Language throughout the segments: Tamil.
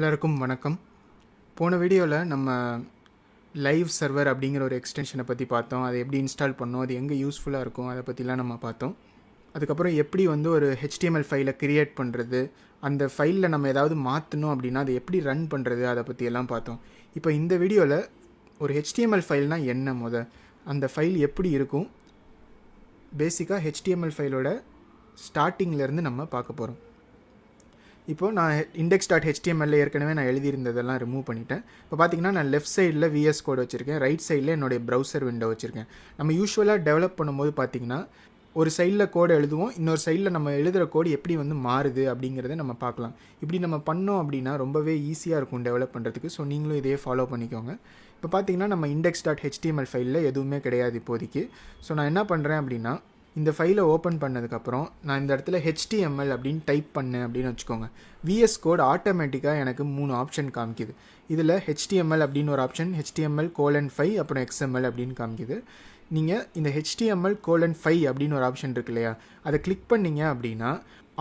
எல்லாருக்கும் வணக்கம். போன வீடியோவில் நம்ம லைவ் சர்வர் அப்படிங்கிற ஒரு எக்ஸ்டென்ஷனை பற்றி பார்த்தோம். அதை எப்படி இன்ஸ்டால் பண்ணோம், அது எங்கே யூஸ்ஃபுல்லாக இருக்கும், அதை பற்றிலாம் நம்ம பார்த்தோம். அதுக்கப்புறம் எப்படி ஒரு HTML ஃபைலை கிரியேட் பண்ணுறது, அந்த ஃபைலில் நம்ம ஏதாவது மாற்றணும் அப்படின்னா அதை எப்படி ரன் பண்ணுறது, அதை பற்றியெல்லாம் பார்த்தோம். இப்போ இந்த வீடியோவில் ஒரு HTML ஃபைல்னால் என்ன, அந்த ஃபைல் எப்படி இருக்கும், பேசிக்காக HTML ஃபைலோட ஸ்டார்டிங்லேருந்து நம்ம பார்க்க போகிறோம். இப்போது நான் index.html ஏற்கனவே நான் எழுதியிருந்ததெல்லாம் ரிமூவ் பண்ணிட்டேன். இப்போ பார்த்தீங்கன்னா நான் லெஃப்ட் சைடில் VS கோட் வச்சுருக்கேன், ரைட் சைடில் என்னுடைய ப்ரௌசர் விண்டோ வச்சுருக்கேன். நம்ம யூஸ்வலாக டெவலப் பண்ணும்போது பார்த்திங்கன்னா ஒரு சைடில் கோடு எழுதுவோம், இன்னொரு சைடில் நம்ம எழுதுகிற கோடு எப்படி மாறுது அப்படிங்கிறத நம்ம பார்க்கலாம். இப்படி நம்ம பண்ணோம் அப்படின்னா ரொம்பவே ஈஸியாக இருக்கும் டெவலப் பண்ணுறதுக்கு. ஸோ நீங்களும் இதையே ஃபாலோ பண்ணிக்கோங்க. இப்போ பார்த்தீங்கன்னா நம்ம index.html ஃபைலில் எதுவுமே கிடையாது இப்போதைக்கு. ஸோ நான் என்ன பண்ணுறேன் அப்படின்னா, இந்த ஃபைலை ஓப்பன் பண்ணதுக்கப்புறம் நான் இந்த இடத்துல HTML அப்படின்னு டைப் பண்ணேன் அப்படின்னு வச்சுக்கோங்க. VS கோட் ஆட்டோமேட்டிக்காக எனக்கு 3 ஆப்ஷன் காமிக்குது. இதில் HTML அப்படின்னு ஒரு ஆப்ஷன், HTML:5 அப்புறம் XML அப்படின்னு காமிக்குது. நீங்கள் இந்த HTML:5 அப்படின்னு ஒரு ஆப்ஷன் இருக்கு இல்லையா, அதை கிளிக் பண்ணிங்க அப்படின்னா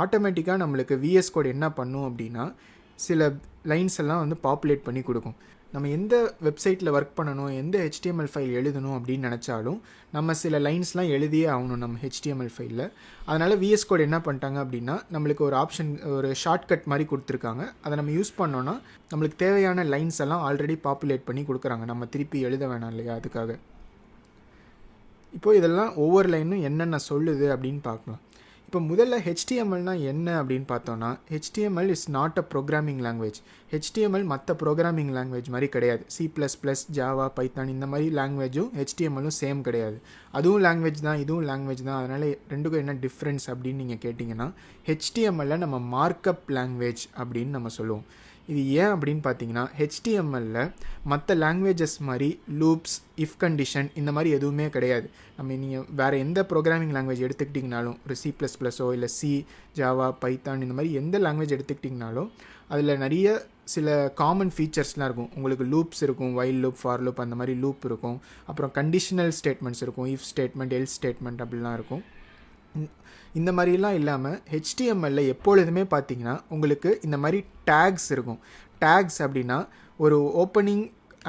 ஆட்டோமேட்டிக்காக நம்மளுக்கு VS கோட் என்ன பண்ணும் அப்படின்னா சில லைன்ஸ் எல்லாம் பாப்புலேட் பண்ணி கொடுக்கும். நம்ம எந்த வெப்சைட்டில் ஒர்க் பண்ணணும், எந்த HTML ஃபைல் எழுதணும் அப்படின்னு நினச்சாலும் நம்ம சில லைன்ஸ்லாம் எழுதியே ஆகணும் நம்ம HTML ஃபைலில். அதனால் VS கோட் என்ன பண்ணிட்டாங்க அப்படின்னா நம்மளுக்கு ஒரு ஆப்ஷன், ஒரு ஷார்ட்கட் மாதிரி கொடுத்துருக்காங்க. அதை நம்ம யூஸ் பண்ணோன்னா நம்மளுக்கு தேவையான லைன்ஸ் எல்லாம் ஆல்ரெடி பாப்புலேட் பண்ணி கொடுக்குறாங்க, நம்ம திருப்பி எழுத வேணாம் இல்லையா, அதுக்காக. இப்போது இதெல்லாம் ஒவ்வொரு லைனும் என்னென்ன சொல்லுது அப்படின்னு பார்க்கலாம். இப்போ முதல்ல HTMLனா என்ன அப்படின்னு பார்த்தோன்னா, HTML is not a programming language. HTML மற்ற ப்ரோக்ராமிங் லாங்குவேஜ் மாதிரி கிடையாது. C++, ஜாவா, பைத்தான் இந்த மாதிரி லாங்குவேஜும் HTMLும் சேம் கிடையாது. அதுவும் லாங்குவேஜ் தான், இதுவும் லாங்குவேஜ் தான். அதனால் ரெண்டுக்கும் என்ன டிஃப்ரென்ஸ் அப்படின்னு நீங்கள் கேட்டிங்கன்னா, HTMLல நம்ம மார்க்கப் லாங்குவேஜ் அப்படின்னு நம்ம சொல்லுவோம். இது ஏன் அப்படின்னு பார்த்தீங்கன்னா, HTMLல மற்ற லாங்குவேஜஸ் மாதிரி லூப்ஸ், இஃப் கண்டிஷன் இந்த மாதிரி எதுவுமே கிடையாது. நீங்கள் வேறு எந்த ப்ரோக்ராமிங் லாங்குவேஜ் எடுத்துக்கிட்டிங்கனாலும், ஒரு C++ஓ இல்லை C, ஜாவா, பைத்தான் இந்த மாதிரி எந்த லாங்குவேஜ் எடுத்துக்கிட்டிங்கனாலும் அதில் நிறைய சில காமன் ஃபீச்சர்ஸ்லாம் இருக்கும். உங்களுக்கு லூப்ஸ் இருக்கும், வைல் லூப், ஃபார் லூப் அந்த மாதிரி லூப் இருக்கும். அப்புறம் கண்டிஷனல் ஸ்டேட்மெண்ட்ஸ் இருக்கும், இஃப் ஸ்டேட்மெண்ட், எல்ஸ் ஸ்டேட்மெண்ட் அப்படிலாம் இருக்கும். இந்த மாதிரிலாம் இல்லாமல் HTMLல எப்பொழுதுமே பார்த்தீங்கன்னா உங்களுக்கு இந்த மாதிரி டேக்ஸ் இருக்கும். டேக்ஸ் அப்படின்னா ஒரு opening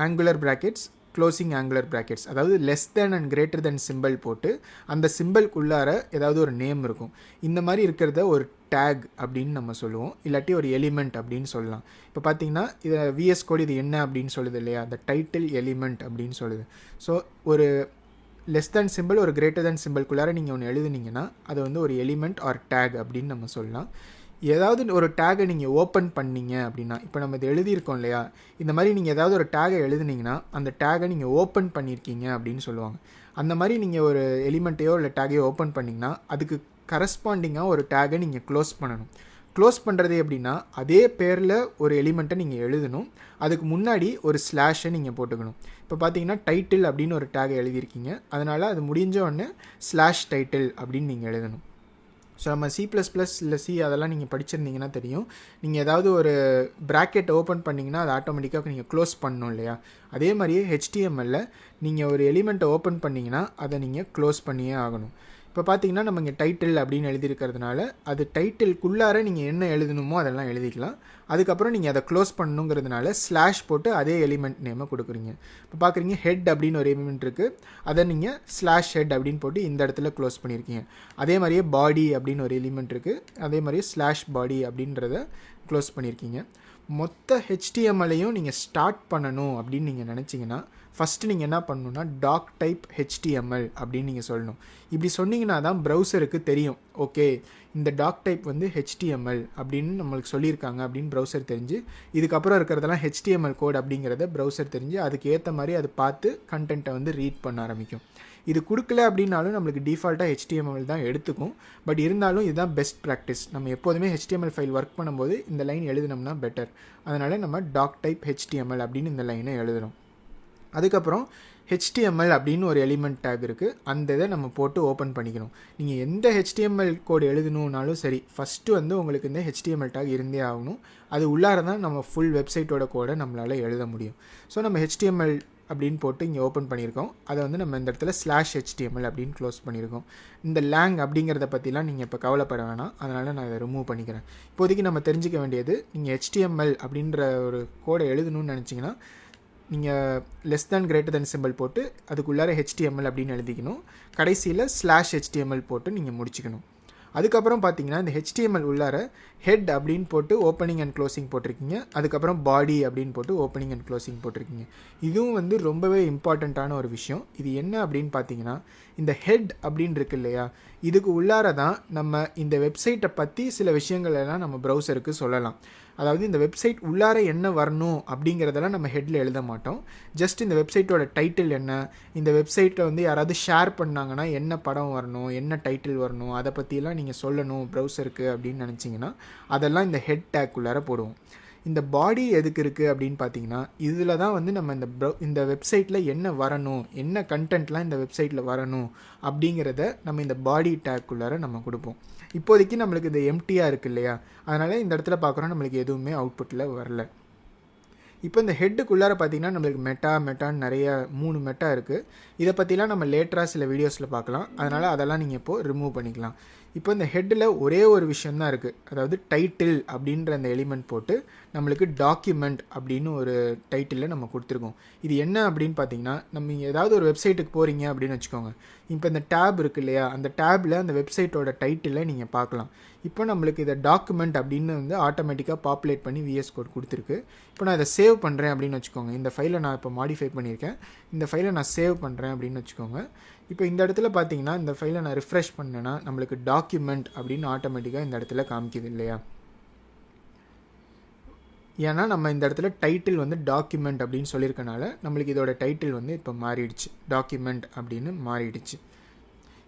angular brackets, closing angular brackets, அதாவது less than and greater than symbol போட்டு அந்த சிம்பிள்குள்ளார ஏதாவது ஒரு நேம் இருக்கும். இந்த மாதிரி இருக்கிறத ஒரு டேக் அப்படின்னு நம்ம சொல்லுவோம், இல்லாட்டி ஒரு எலிமெண்ட் அப்படின்னு சொல்லலாம். இப்போ பார்த்தீங்கன்னா இதை VS கோட் இது என்ன அப்படின்னு சொல்லுது இல்லையா, அந்த டைட்டில் எலிமெண்ட் அப்படின்னு சொல்லுது. ஸோ ஒரு லெஸ் தேன் சிம்பிள், ஒரு கிரேட்டர் தேன் சிம்பிள்குள்ளார நீங்கள் ஒன்று எழுதுனீங்கன்னா அது ஒரு எலிமெண்ட் ஆர் டேக் அப்படின்னு நம்ம சொல்லலாம். ஏதாவது ஒரு டேகை நீங்கள் ஓப்பன் பண்ணீங்க அப்படின்னா, இப்போ நம்ம இது எழுதியிருக்கோம் இல்லையா, இந்த மாதிரி நீங்கள் ஏதாவது ஒரு டேகை எழுதுனீங்கன்னா அந்த டேகை நீங்கள் ஓப்பன் பண்ணியிருக்கீங்க அப்படின்னு சொல்லுவாங்க. அந்த மாதிரி நீங்கள் ஒரு எலிமெண்ட்டையோ இல்லை டேகையோ ஓப்பன் பண்ணிங்கன்னா அதுக்கு கரஸ்பாண்டிங்காக ஒரு டேகை நீங்கள் க்ளோஸ் பண்ணணும். க்ளோஸ் பண்ணுறது எப்படின்னா, அதே பேரில் ஒரு எலிமெண்ட்டை நீங்கள் எழுதணும், அதுக்கு முன்னாடி ஒரு ஸ்லாஷை நீங்கள் போட்டுக்கணும். இப்போ பார்த்தீங்கன்னா டைட்டில் அப்படின்னு ஒரு டேகை எழுதியிருக்கீங்க, அதனால் அது முடிஞ்ச உடனே ஸ்லாஷ் டைட்டில் அப்படின்னு நீங்கள் எழுதணும். ஸோ நம்ம C++ இல்லை C அதெல்லாம் நீங்கள் படிச்சிருந்தீங்கன்னா தெரியும், நீங்கள் ஏதாவது ஒரு ப்ராக்கெட் ஓப்பன் பண்ணிங்கன்னா அது ஆட்டோமேட்டிக்காக நீங்கள் க்ளோஸ் பண்ணணும் இல்லையா. அதே மாதிரியே HTMLல நீங்கள் ஒரு எலிமெண்ட்டை ஓப்பன் பண்ணிங்கன்னா அதை நீங்கள் க்ளோஸ் பண்ணியே ஆகணும். இப்போ பார்த்தீங்கன்னா நம்ம இங்கே டைட்டில் அப்படின்னு எழுதியிருக்கிறதுனால அது டைட்டில்குள்ளார நீங்கள் என்ன எழுதணுமோ அதெல்லாம் எழுதிக்கலாம். அதுக்கப்புறம் நீங்கள் அதை க்ளோஸ் பண்ணணுங்கிறதுனால ஸ்லாஷ் போட்டு அதே எலிமெண்ட் நேமை கொடுக்குறீங்க. இப்போ பார்க்குறீங்க ஹெட் அப்படின்னு ஒரு எலிமெண்ட் இருக்குது, அதை நீங்கள் ஸ்லாஷ் ஹெட் அப்படின்னு போட்டு இந்த இடத்துல க்ளோஸ் பண்ணியிருக்கீங்க. அதே மாதிரியே பாடி அப்படின்னு ஒரு எலிமெண்ட் இருக்குது, அதே மாதிரியே ஸ்லாஷ் பாடி அப்படின்றத க்ளோஸ் பண்ணியிருக்கீங்க. மொத்த HTMLையும் நீங்கள் ஸ்டார்ட் பண்ணணும் அப்படின்னு நீங்கள் நினச்சிங்கன்னா ஃபஸ்ட்டு நீங்கள் என்ன பண்ணணுன்னா டாக் டைப் HTML அப்படின்னு நீங்கள் சொல்லணும். இப்படி சொன்னீங்கன்னா தான் ப்ரௌசருக்கு தெரியும், ஓகே இந்த டாக் டைப் HTML அப்படின்னு நம்மளுக்கு சொல்லியிருக்காங்க அப்படின்னு ப்ரௌசர் தெரிஞ்சு, இதுக்கப்புறம் இருக்கிறதெல்லாம் HTML கோட் அப்படிங்கிறத ப்ரௌசர் தெரிஞ்சு அதுக்கு ஏற்ற மாதிரி அது பார்த்து கண்டென்ட்டை ரீட் பண்ண ஆரம்பிக்கும். இது கொடுக்கல அப்படின்னாலும் நம்மளுக்கு டிஃபால்ட்டாக HTML தான் எடுத்துக்கும். பட் இருந்தாலும் இதுதான் பெஸ்ட் ப்ராக்டிஸ். நம்ம எப்போதுமே HTML ஃபைல் ஒர்க் பண்ணும்போது இந்த லைன் எழுதினோம்னா பெட்டர். அதனால் நம்ம டாக் டைப் HTML அப்படின்னு இந்த லைனை எழுதுகிறோம். அதுக்கப்புறம் HTML அப்படின்னு ஒரு எலிமெண்ட் டேக் இருக்குது, அந்த இதை நம்ம போட்டு ஓப்பன் பண்ணிக்கணும். நீங்கள் எந்த HTML கோடு எழுதணுன்னாலும் சரி, ஃபஸ்ட்டு உங்களுக்கு இந்த HTML டேக் இருந்தே ஆகணும். அது உள்ளார தான் நம்ம ஃபுல் வெப்சைட்டோட கோடை நம்மளால் எழுத முடியும். ஸோ நம்ம HTML அப்படின்னு போட்டு இங்கே ஓப்பன் பண்ணியிருக்கோம். அதை வந்து நம்ம இந்த இடத்துல /HTML அப்படின்னு க்ளோஸ் பண்ணியிருக்கோம். இந்த லேங் அப்படிங்கிறத பற்றிலாம் நீங்கள் இப்போ கவலைப்பட வேணாம், அதனால் நான் இதை ரிமூவ் பண்ணிக்கிறேன். இப்போதைக்கு நம்ம தெரிஞ்சிக்க வேண்டியது, நீங்கள் HTML அப்படின்ற ஒரு கோடை எழுதணும்னு நினச்சிங்கன்னா நீங்கள் >> சிம்பிள் போட்டு அதுக்குள்ளார HTML அப்படின்னு எழுதிக்கணும். கடைசியில் /HTML போட்டு நீங்கள் முடிச்சுக்கணும். அதுக்கப்புறம் பார்த்தீங்கன்னா இந்த HTML உள்ளார ஹெட் அப்படின்னு போட்டு ஓப்பனிங் அண்ட் க்ளோசிங் போட்டிருக்கீங்க. அதுக்கப்புறம் பாடி அப்படின்னு போட்டு ஓப்பனிங் அண்ட் க்ளோசிங் போட்டிருக்கீங்க. இதுவும் வந்து ரொம்பவே இம்பார்ட்டண்ட்டான ஒரு விஷயம். இது என்ன அப்படின்னு பார்த்தீங்கன்னா, இந்த ஹெட் அப்படின்னு இருக்கு இல்லையா, இதுக்கு உள்ளார தான் நம்ம இந்த வெப்சைட்டை பற்றி சில விஷயங்கள் எல்லாம் நம்ம ப்ரௌசருக்கு சொல்லலாம். அதாவது இந்த வெப்சைட் உள்ளார என்ன வரணும் அப்படிங்கிறதெல்லாம் நம்ம ஹெட்டில் எழுத மாட்டோம். ஜஸ்ட் இந்த வெப்சைட்டோட டைட்டில் என்ன, இந்த வெப்சைட்டை வந்து யாராவது ஷேர் பண்ணாங்கன்னா என்ன படம் வரணும், என்ன டைட்டில் வரணும், அதை பற்றிலாம் நீங்கள் சொல்லணும் ப்ரௌசருக்கு அப்படின்னு நினச்சிங்கன்னா அதெல்லாம் இந்த ஹெட் டேக் உள்ளார போடுவோம். இந்த பாடி எதுக்கு இருக்குது அப்படின்னு பார்த்தீங்கன்னா, இதில் தான் வந்து நம்ம இந்த வெப்சைட்டில் என்ன வரணும், என்ன கண்டென்ட்லாம் இந்த வெப்சைட்டில் வரணும் அப்படிங்கிறத நம்ம இந்த பாடி டேக்குள்ளார நம்ம கொடுப்போம். இப்போதைக்கு நம்மளுக்கு இது எம்டியாக இருக்குது இல்லையா, அதனால் இந்த இடத்துல பார்க்குறோம் நம்மளுக்கு எதுவுமே அவுட்புட்டில் வரல. இப்போ இந்த ஹெட்டுக்குள்ளார பார்த்தீங்கன்னா நம்மளுக்கு மெட்டான்னு நிறைய 3 மெட்டா இருக்குது. இதை பற்றிலாம் நம்ம லேட்டராக சில வீடியோஸில் பார்க்கலாம். அதனால் அதெல்லாம் நீங்கள் இப்போது ரிமூவ் பண்ணிக்கலாம். இப்போ இந்த ஹெட்டில் ஒரே ஒரு விஷயந்தான் இருக்குது, அதாவது டைட்டில் அப்படின்ற அந்த எலிமெண்ட் போட்டு நம்மளுக்கு டாக்குமெண்ட் அப்படின்னு ஒரு டைட்டிலில் நம்ம கொடுத்துருக்கோம். இது என்ன அப்படின்னு பார்த்தீங்கன்னா, நம்ம ஏதாவது ஒரு வெப்சைட்டுக்கு போகிறீங்க அப்படின்னு வச்சுக்கோங்க. இப்போ இந்த டேப் இருக்குது இல்லையா, அந்த டேப்பில் அந்த வெப்சைட்டோட டைட்டிலை நீங்கள் பார்க்கலாம். இப்போ நம்மளுக்கு இதை டாக்குமெண்ட் அப்படின்னு வந்து ஆட்டோமேட்டிக்காக பாப்புலேட் பண்ணி விஎஸ் கோட் கொடுத்துருக்கு. இப்போ நான் இதை சேவ் பண்ணுறேன் அப்படின்னு வச்சுக்கோங்க. இந்த ஃபைலை நான் இப்போ மாடிஃபை பண்ணியிருக்கேன். இந்த ஃபைலை நான் சேவ் பண்ணுறேன் அப்படின்னு வச்சுக்கோங்க. இப்போ இந்த இடத்துல பார்த்தீங்கன்னா இந்த ஃபைலை நான் ரிஃப்ரெஷ் பண்ணேன்னா நம்மளுக்கு டாக்குமெண்ட் அப்படின்னு ஆட்டோமேட்டிக்காக இந்த இடத்துல காமிக்குது இல்லையா. ஏன்னா நம்ம இந்த இடத்துல டைட்டில் வந்து டாக்குமெண்ட் அப்படின்னு சொல்லியிருக்கனால நம்மளுக்கு இதோட டைட்டில் வந்து இப்போ மாறிடுச்சு, டாக்குமெண்ட் அப்படின்னு மாறிடுச்சு.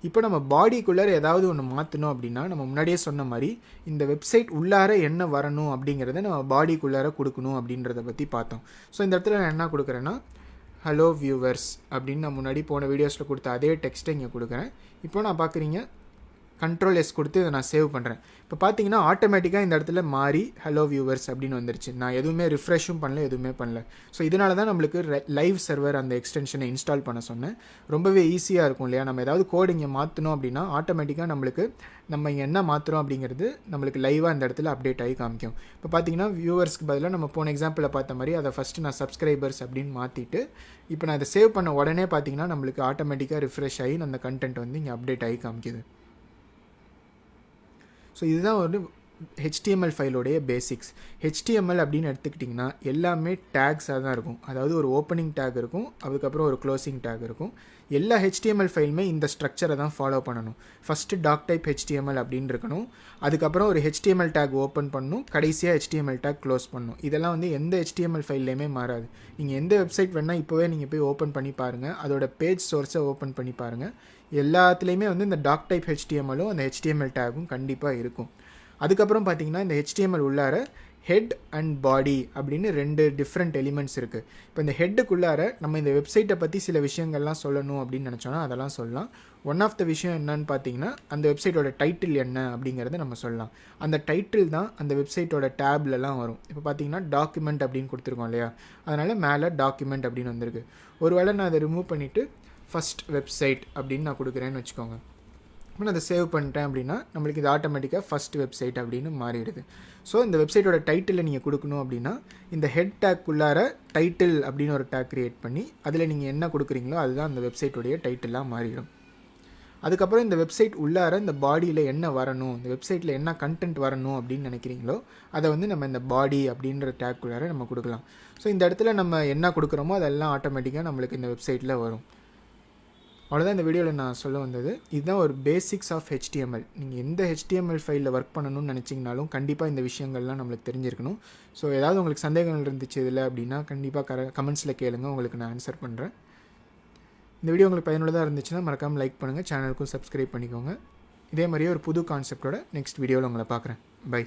இப்போ நம்ம பாடிக்குள்ளார ஏதாவது ஒன்று மாற்றணும் அப்படின்னா நம்ம முன்னாடியே சொன்ன மாதிரி இந்த வெப்சைட் உள்ளார என்ன வரணும் அப்படிங்கிறத நம்ம பாடிக்குள்ளார கொடுக்கணும் அப்படின்றத பற்றி பார்த்தோம். ஸோ இந்த இடத்துல நான் என்ன கொடுக்குறேன்னா, ஹலோ வியூவர்ஸ் அப்படின்னு நான் முன்னாடி போன வீடியோஸில் கொடுத்த அதே டெக்ஸ்ட்டை இங்கே கொடுக்குறேன். இப்போ நான் பார்க்குறீங்க Ctrl+S கொடுத்து இதை நான் சேவ் பண்ணுறேன். இப்போ பார்த்தீங்கன்னா ஆட்டோமேட்டிக்காக இந்த இடத்துல மாறி ஹலோ வியூவர்ஸ் அப்படின்னு வந்துருச்சு. நான் எதுவுமே ரிஃப்ரெஷும் பண்ணல, எதுவுமே பண்ணல. ஸோ இதனால தான் நம்மளுக்கு லைவ் சர்வர் அந்த எக்ஸ்டென்ஷனை இன்ஸ்டால் பண்ண சொன்னேன். ரொம்பவே ஈஸியாக இருக்கும் இல்லையா. நம்ம ஏதாவது கோட் இங்கே மாற்றணும் அப்படின்னா ஆட்டோமேட்டிக்காக நம்மளுக்கு நம்ம இங்கே என்ன மாற்றுறோம் அப்படிங்கிறது நம்மளுக்கு லைவாக இந்த இடத்துல அப்டேட் ஆகி காமிக்கும். இப்போ பார்த்தீங்கன்னா வியூவர்ஸ்க்கு பதிலாக நம்ம போன எக்ஸாம்பிளில் பார்த்த மாதிரி அதை ஃபஸ்ட்டு நான் சப்ஸ்கிரைபர்ஸ் அப்படின்னு மாற்றிட்டு இப்போ நான் அதை சேவ் பண்ண உடனே பார்த்தீங்கன்னா நம்மளுக்கு ஆட்டோமேட்டிக்காக ரிஃப்ரெஷ் ஆகி அந்த கண்டென்ட் வந்து இங்கே அப்டேட் ஆகி காமிக்குது. ஸோ இதுதான் ஒரு HTML ஃபைலோடைய பேசிக்ஸ். HTML அப்படின்னு எடுத்துக்கிட்டிங்கன்னா எல்லாமே டேக்ஸாக தான் இருக்கும். அதாவது ஒரு ஓப்பனிங் டேக் இருக்கும், அதுக்கப்புறம் ஒரு க்ளோசிங் டேக் இருக்கும். எல்லா HTML ஃபைலுமே இந்த ஸ்ட்ரக்சரை தான் ஃபாலோ பண்ணணும். ஃபஸ்ட்டு டாக் டைப் HTML அப்படின்னு இருக்கணும், அதுக்கப்புறம் ஒரு HTML டேக் ஓப்பன் பண்ணணும், கடைசியாக HTML டேக் க்ளோஸ் பண்ணணும். இதெல்லாம் வந்து எந்த HTML ஃபைல்லையுமே மாறாது. நீங்கள் எந்த வெப்சைட் வேணால் இப்போவே நீங்கள் போய் ஓப்பன் பண்ணி பாருங்கள், அதோட பேஜ் சோர்ஸை ஓப்பன் பண்ணி பாருங்கள். எல்லாத்துலேயுமே வந்து இந்த டாக் டைப் HTMLும் அந்த HTML டேகும் கண்டிப்பாக இருக்கும். அதுக்கப்புறம் பார்த்தீங்கன்னா இந்த HTML உள்ளார ஹெட் அண்ட் பாடி அப்படின்னு 2 டிஃப்ரெண்ட் எலிமெண்ட்ஸ் இருக்குது. இப்போ இந்த ஹெட்டுக்குள்ளார நம்ம இந்த வெப்சைட்டை பற்றி சில விஷயங்கள்லாம் சொல்லணும் அப்படின்னு நினச்சோன்னா அதெல்லாம் சொல்லலாம். ஒன் ஆஃப் த விஷயம் என்னன்னு பார்த்தீங்கன்னா அந்த வெப்சைட்டோட டைட்டில் என்ன அப்படிங்கிறத நம்ம சொல்லலாம். அந்த டைட்டில் தான் அந்த வெப்சைட்டோட டேப்லலாம் வரும். இப்போ பார்த்தீங்கன்னா டாக்குமெண்ட் அப்படின்னு கொடுத்துருக்கோம் இல்லையா, அதனால் மேலே டாக்குமெண்ட் அப்படின்னு வந்திருக்கு. ஒருவேளை நான் அதை ரிமூவ் பண்ணிவிட்டு ஃபஸ்ட் வெப்சைட் அப்படின்னு நான் கொடுக்குறேன்னு வச்சுக்கோங்க. இப்போ நான் அதை சேவ் பண்ணிட்டேன் அப்படின்னா நம்மளுக்கு இது ஆட்டோமேட்டிக்காக ஃபஸ்ட் வெப்சைட் அப்படின்னு மாறிடுது. ஸோ இந்த வெப்சைட்டோட டைட்டில் நீங்கள் கொடுக்கணும் அப்படின்னா இந்த ஹெட் டேக்குள்ளார டைட்டில் அப்படின்னு ஒரு டேக் க்ரியேட் பண்ணி அதில் நீங்கள் என்ன கொடுக்குறீங்களோ அதுதான் அந்த வெப்சைட்டோடைய டைட்டிலாக மாறிடும். அதுக்கப்புறம் இந்த வெப்சைட் உள்ளார இந்த பாடியில் என்ன வரணும், இந்த வெப்சைட்டில் என்ன கண்டென்ட் வரணும் அப்படின்னு நினைக்கிறீங்களோ அதை வந்து நம்ம இந்த பாடி அப்படின்ற டேக்குள்ளார நம்ம கொடுக்கலாம். ஸோ இந்த இடத்துல நம்ம என்ன கொடுக்குறோமோ அதெல்லாம் ஆட்டோமேட்டிக்காக நம்மளுக்கு இந்த வெப்சைட்டில் வரும். அவ்வளோதான் இந்த வீடியோவில் நான் சொல்ல வந்தது. இதுதான் ஒரு பேசிக்ஸ் ஆஃப் HTML. நீங்கள் எந்த HTML ஃபைலில் ஒர்க் பண்ணணும்னு நினச்சிங்கனாலும் கண்டிப்பாக இந்த விஷயங்கள்லாம் நம்மளுக்கு தெரிஞ்சிருக்கணும். ஸோ ஏதாவது உங்களுக்கு சந்தேகங்கள் இருந்துச்சு இதில் அப்படின்னா கண்டிப்பாக கமெண்ட்ஸில் கேளுங்க, உங்களுக்கு நான் ஆன்சர் பண்ணுறேன். இந்த வீடியோ உங்களுக்கு பயனுள்ளதாக இருந்துச்சுன்னா மறக்காமல் லைக் பண்ணுங்கள், சேனலுக்கும் சப்ஸ்கிரைப் பண்ணிக்கோங்க. இதே மாதிரியே ஒரு புது கான்செப்டோட நெக்ஸ்ட் வீடியோவில் உங்களை பார்க்குறேன். பை.